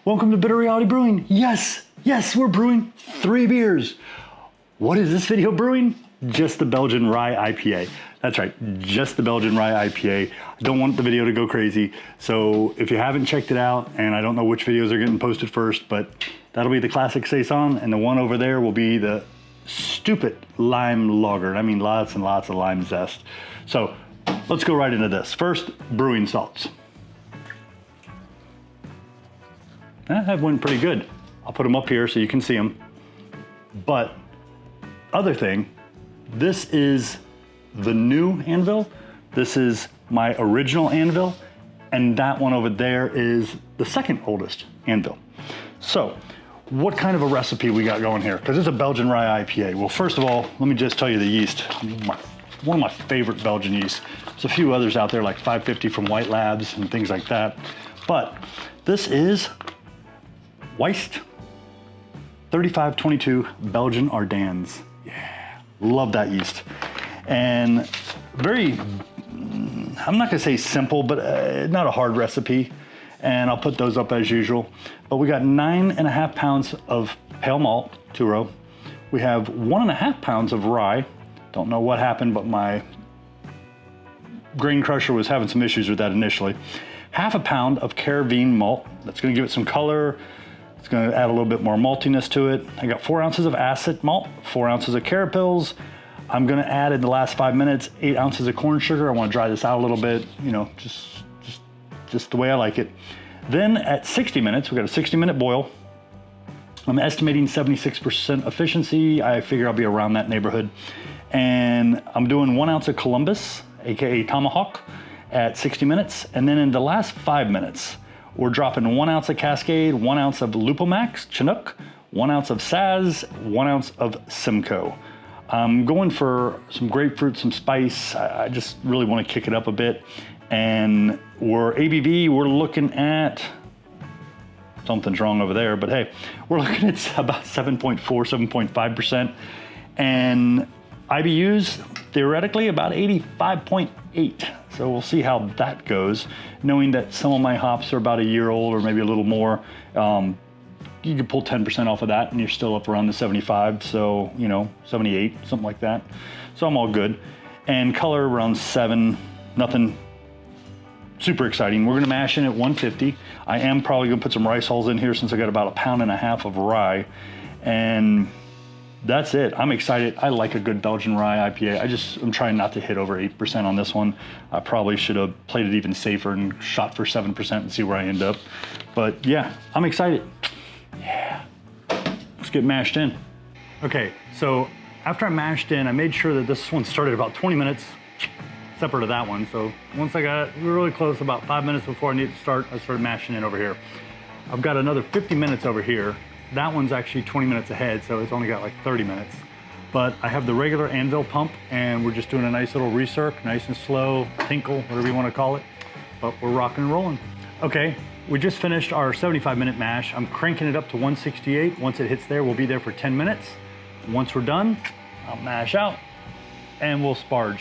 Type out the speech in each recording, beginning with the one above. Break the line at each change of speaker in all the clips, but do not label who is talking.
Welcome to Bitter Reality Brewing. Yes, we're brewing 3 beers. What is this video brewing? Just the Belgian Rye IPA. That's right, just the Belgian Rye IPA. I don't want the video to go crazy, so if you haven't checked it out, and I don't know which videos are getting posted first, but that'll be the classic Saison, and the one over there will be the stupid lime lager. I mean, lots and lots of lime zest. So let's go right into this. First, brewing salts. That went pretty good. I'll put them up here so you can see them. But other thing, this is the new Anvil. This is my original Anvil, and that one over there is the second oldest Anvil. So what kind of a recipe we got going here? Because it's a Belgian Rye IPA. Well, first of all, let me just tell you the yeast. One of my favorite Belgian yeasts. There's a few others out there like 550 from White Labs and things like that. But this is Weist 3522 Belgian Ardens. Yeah, love that yeast. And very, I'm not gonna say simple, but not a hard recipe. And I'll put those up as usual. But we got 9.5 pounds of pale malt, 2-row. We have 1.5 pounds of rye. Don't know what happened, but my grain crusher was having some issues with that initially. 1/2 pound of Caravine malt. That's gonna give it some color. It's gonna add a little bit more maltiness to it. I got 4 ounces of acid malt, 4 ounces of carapils. I'm gonna add in the last 5 minutes, 8 ounces of corn sugar. I wanna dry this out a little bit, you know, just the way I like it. Then at 60 minutes, we got a 60-minute boil. I'm estimating 76% efficiency. I figure I'll be around that neighborhood. And I'm doing 1 ounce of Columbus, AKA Tomahawk, at 60 minutes. And then in the last 5 minutes, we're dropping 1 ounce of Cascade, 1 ounce of Lupomax, Chinook, 1 ounce of Saz, 1 ounce of Simcoe. I'm going for some grapefruit, some spice. I just really want to kick it up a bit. And we're ABV, we're looking at, something's wrong over there, but hey, we're looking at about 7.4, 7.5%. And IBUs, theoretically, about 85.8. So we'll see how that goes, knowing that some of my hops are about a year old or maybe a little more. You can pull 10% off of that and you're still up around the 75, so, you know, 78, something like that. So I'm all good. And color around 7, nothing super exciting. We're gonna mash in at 150. I am probably gonna put some rice hulls in here since I got about 1.5 pounds of rye. And that's it. I'm excited. I like a good Belgian Rye IPA. I'm trying not to hit over 8% on this one. I probably should have played it even safer and shot for 7% and see where I end up. But yeah, I'm excited. Yeah, let's get mashed in. Okay, so after I mashed in, I made sure that this one started about 20 minutes separate of that one. So once I got really close, about 5 minutes before I needed to start, I started mashing in over here. I've got another 50 minutes over here. That one's actually 20 minutes ahead, so it's only got like 30 minutes. But I have the regular Anvil pump, and we're just doing a nice little recirc, nice and slow, tinkle, whatever you want to call it. But we're rocking and rolling. Okay, we just finished our 75-minute mash. I'm cranking it up to 168. Once it hits there, we'll be there for 10 minutes. Once we're done, I'll mash out, and we'll sparge.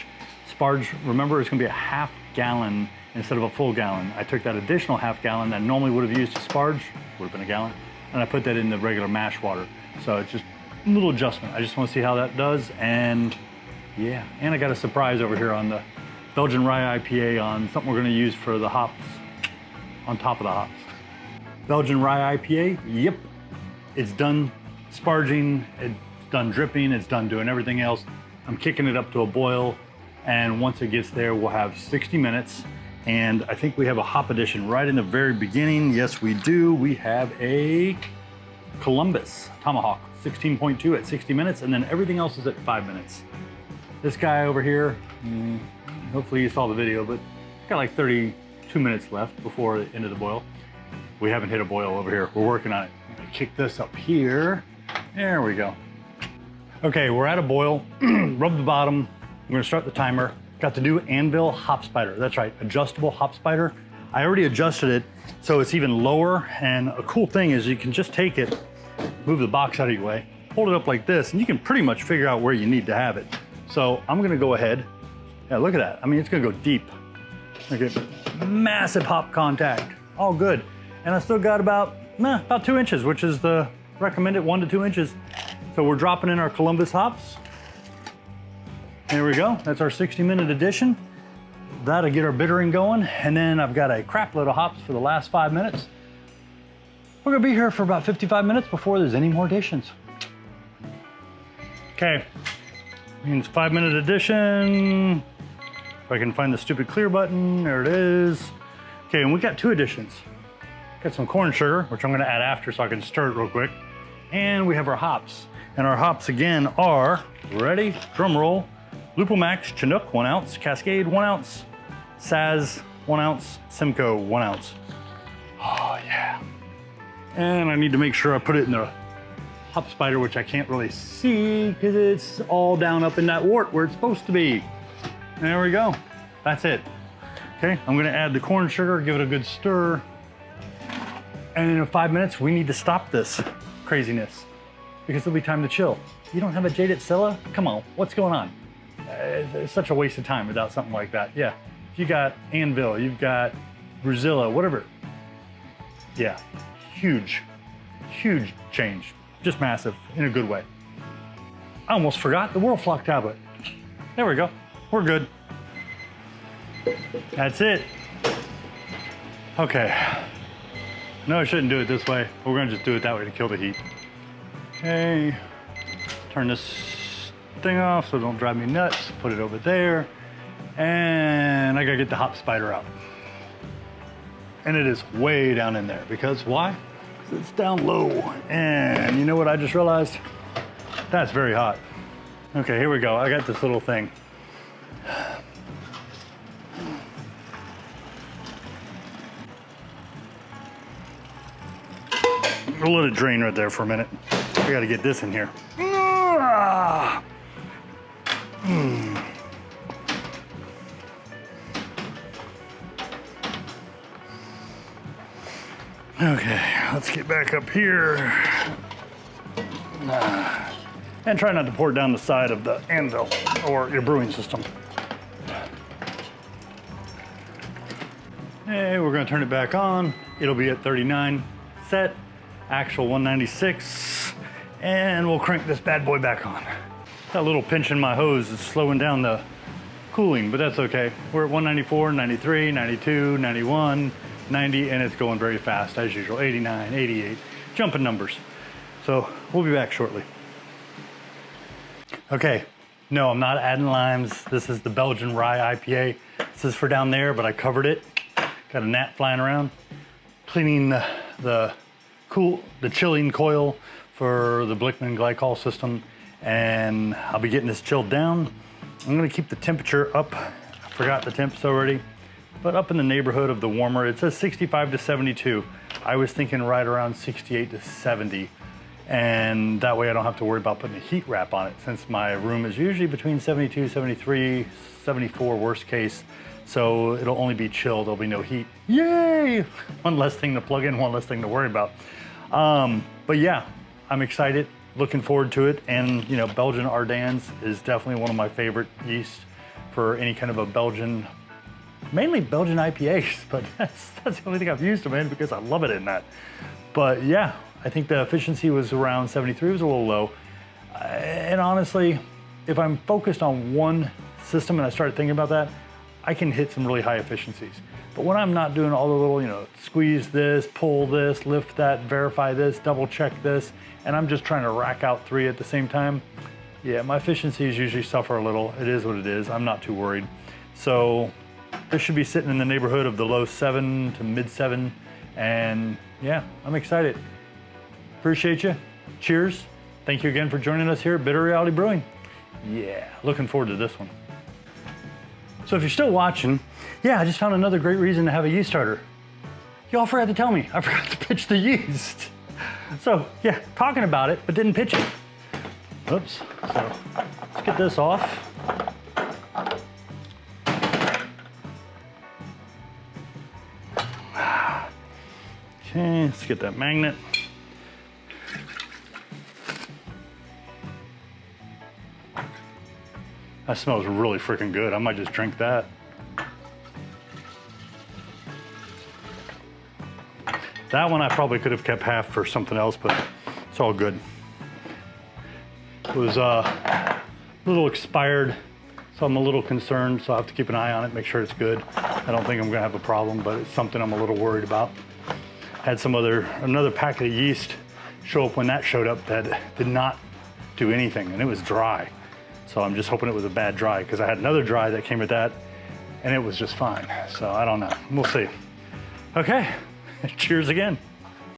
Sparge, remember, it's gonna be a 1/2 gallon instead of a full gallon. I took that additional 1/2 gallon that I normally would have used to sparge, would have been a gallon, and I put that in the regular mash water. So it's just a little adjustment. I just want to see how that does, and yeah. And I got a surprise over here on the Belgian Rye IPA on something we're gonna use for the hops, on top of the hops. Belgian Rye IPA, yep. It's done sparging, it's done dripping, it's done doing everything else. I'm kicking it up to a boil, and once it gets there, we'll have 60 minutes. And I think we have a hop addition right in the very beginning. Yes, we do. We have a Columbus Tomahawk 16.2 at 60 minutes, and then everything else is at 5 minutes. This guy over here, hopefully you saw the video, but got like 32 minutes left before the end of the boil. We haven't hit a boil over here. We're working on it. I'm gonna kick this up here. There we go. Okay, we're at a boil. Rub the bottom. I'm gonna start the timer. Got the new Anvil hop spider. That's right, adjustable hop spider. I already adjusted it so it's even lower, and a cool thing is you can just take it, move the box out of your way, hold it up like this, and you can pretty much figure out where you need to have it. So I'm gonna go ahead. Yeah, look at that. I mean, it's gonna go deep. Look at massive hop contact, all good. And I still got about about 2 inches, which is the recommended 1 to 2 inches. So we're dropping in our Columbus hops. There we go, that's our 60-minute addition. That'll get our bittering going. And then I've got a crap load of hops for the last 5 minutes. We're gonna be here for about 55 minutes before there's any more additions. Okay, means 5-minute addition. If I can find the stupid clear button, there it is. Okay, and we got 2 additions. Got some corn sugar, which I'm gonna add after so I can stir it real quick. And we have our hops. And our hops again are, ready, drum roll, Lupo Max, Chinook, 1 ounce, Cascade, 1 ounce, Saz, 1 ounce, Simcoe, 1 ounce. Oh yeah. And I need to make sure I put it in the hop spider, which I can't really see because it's all down up in that wart where it's supposed to be. There we go, that's it. Okay, I'm gonna add the corn sugar, give it a good stir. And in 5 minutes, we need to stop this craziness because it'll be time to chill. You don't have a jaded Scylla? Come on, what's going on? It's such a waste of time without something like that. Yeah, if you got Anvil, you've got Bruzilla, whatever. Yeah, huge, huge change. Just massive in a good way. I almost forgot the World Flock tablet. There we go, we're good. That's it. Okay. No, I shouldn't do it this way. We're gonna just do it that way to kill the heat. Okay, turn this thing off so it don't drive me nuts. Put it over there. And I gotta get the hop spider out. And it is way down in there because why? Because it's down low. And you know what I just realized? That's very hot. Okay, here we go. I got this little thing. We'll let it drain right there for a minute. I gotta get this in here. Okay, let's get back up here. And try not to pour it down the side of the anvil or your brewing system. Hey, we're gonna turn it back on. It'll be at 39 set, actual 196, and we'll crank this bad boy back on. That little pinch in my hose is slowing down the cooling, but that's okay. We're at 194, 93, 92, 91, 90, and it's going very fast as usual, 89, 88, jumping numbers. So we'll be back shortly. Okay, no, I'm not adding limes. This is the Belgian Rye IPA. This is for down there, but I covered it. Got a gnat flying around. Cleaning the chilling coil for the Blickman glycol system, and I'll be getting this chilled down. I'm gonna keep the temperature up. I forgot the temps already, but up in the neighborhood of the warmer. It says 65 to 72. I was thinking right around 68 to 70. And that way I don't have to worry about putting a heat wrap on it, since my room is usually between 72, 73, 74 worst case. So it'll only be chilled, there'll be no heat. Yay! One less thing to plug in, one less thing to worry about. But yeah, I'm excited, looking forward to it. And you know, Belgian Ardennes is definitely one of my favorite yeasts for any kind of a Belgian, mainly Belgian IPAs, but that's the only thing I've used them in because I love it in that. But yeah, I think the efficiency was around 73, it was a little low. And honestly, if I'm focused on one system and I start thinking about that, I can hit some really high efficiencies. But when I'm not doing all the little, you know, squeeze this, pull this, lift that, verify this, double check this, and I'm just trying to rack out 3 at the same time, yeah, my efficiencies usually suffer a little. It is what it is, I'm not too worried. So this should be sitting in the neighborhood of the low 7 to mid 7, and yeah, I'm excited. Appreciate you. Cheers. Thank you again for joining us here at Bitter Reality Brewing. Yeah, looking forward to this one. So if you're still watching, yeah, I just found another great reason to have a yeast starter. Y'all forgot to tell me. I forgot to pitch the yeast. So yeah, talking about it, but didn't pitch it. Oops. So let's get this off. Okay, let's get that magnet. That smells really freaking good. I might just drink that. That one I probably could have kept half for something else, but it's all good. It was a little expired, so I'm a little concerned, so I have to keep an eye on it, make sure it's good. I don't think I'm gonna have a problem, but it's something I'm a little worried about. Had another packet of yeast show up when that showed up that did not do anything, and it was dry. So I'm just hoping it was a bad dry, because I had another dry that came with that, and it was just fine. So I don't know, we'll see. Okay, cheers again.